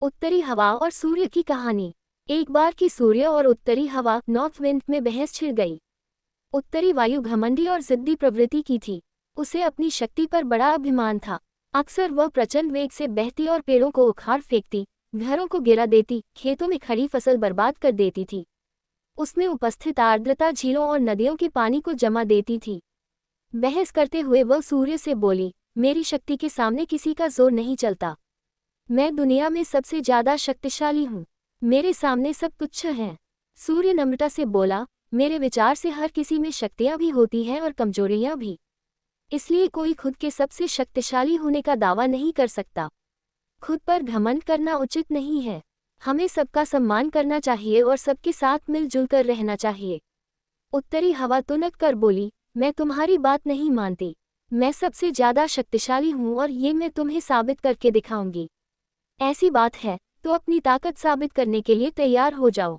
उत्तरी हवा और सूर्य की कहानी। एक बार की सूर्य और उत्तरी हवा नॉर्थ विंड में बहस छिड़ गई। उत्तरी वायु घमंडी और जिद्दी प्रवृत्ति की थी। उसे अपनी शक्ति पर बड़ा अभिमान था। अक्सर वह प्रचंड वेग से बहती और पेड़ों को उखाड़ फेंकती, घरों को गिरा देती, खेतों में खड़ी फसल बर्बाद कर देती थी। उसमें उपस्थित आर्द्रता झीलों और नदियों के पानी को जमा देती थी। बहस करते हुए वह सूर्य से बोली, मेरी शक्ति के सामने किसी का जोर नहीं चलता। मैं दुनिया में सबसे ज्यादा शक्तिशाली हूँ। मेरे सामने सब तुच्छ हैं। सूर्य नम्रता से बोला, मेरे विचार से हर किसी में शक्तियाँ भी होती हैं और कमजोरियाँ भी। इसलिए कोई खुद के सबसे शक्तिशाली होने का दावा नहीं कर सकता। खुद पर घमंड करना उचित नहीं है। हमें सबका सम्मान करना चाहिए और सबके साथ मिलजुल कर रहना चाहिए। उत्तरी हवा तुनक कर बोली, मैं तुम्हारी बात नहीं मानती। मैं सबसे ज्यादा शक्तिशाली हूँ और ये मैं तुम्हें साबित करके दिखाऊंगी। ऐसी बात है तो अपनी ताकत साबित करने के लिए तैयार हो जाओ।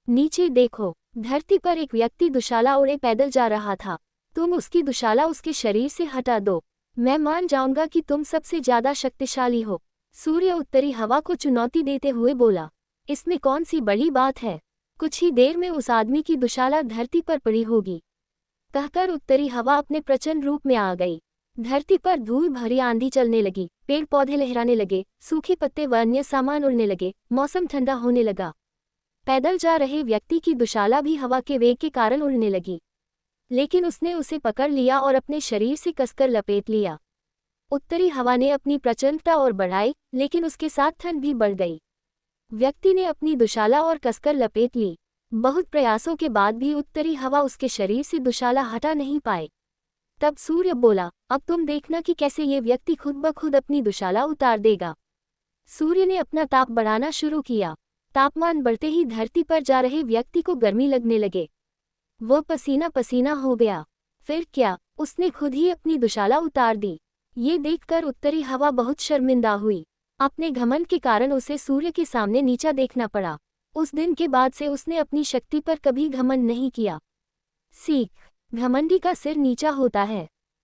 नीचे देखो, धरती पर एक व्यक्ति दुशाला ओढ़े पैदल जा रहा था। तुम उसकी दुशाला उसके शरीर से हटा दो, मैं मान जाऊंगा कि तुम सबसे ज्यादा शक्तिशाली हो। सूर्य उत्तरी हवा को चुनौती देते हुए बोला, इसमें कौन सी बड़ी बात है। कुछ ही देर में उस आदमी की दुशाला धरती पर पड़ी होगी। कहकर उत्तरी हवा अपने प्रचंड रूप में आ गई। धरती पर धूल भरी आंधी चलने लगी, पेड़ पौधे लहराने लगे, सूखे पत्ते व अन्य सामान उड़ने लगे, मौसम ठंडा होने लगा। पैदल जा रहे व्यक्ति की दुशाला भी हवा के वेग के कारण उड़ने लगी, लेकिन उसने उसे पकड़ लिया और अपने शरीर से कसकर लपेट लिया। उत्तरी हवा ने अपनी प्रचंडता और बढ़ाई, लेकिन उसके साथ ठंड भी बढ़ गई। व्यक्ति ने अपनी दुशाला और कसकर लपेट ली। बहुत प्रयासों के बाद भी उत्तरी हवा उसके शरीर से दुशाला हटा नहीं पाए। तब सूर्य बोला, अब तुम देखना कि कैसे ये व्यक्ति खुद ब खुद अपनी दुशाला उतार देगा। सूर्य ने अपना ताप बढ़ाना शुरू किया। तापमान बढ़ते ही धरती पर जा रहे व्यक्ति को गर्मी लगने लगे। वह पसीना पसीना हो गया। फिर क्या, उसने खुद ही अपनी दुशाला उतार दी। ये देखकर उत्तरी हवा बहुत शर्मिंदा हुई। अपने घमंड के कारण उसे सूर्य के सामने नीचा देखना पड़ा। उस दिन के बाद से उसने अपनी शक्ति पर कभी घमंड नहीं किया। सीख, घमंडी का सिर नीचा होता है।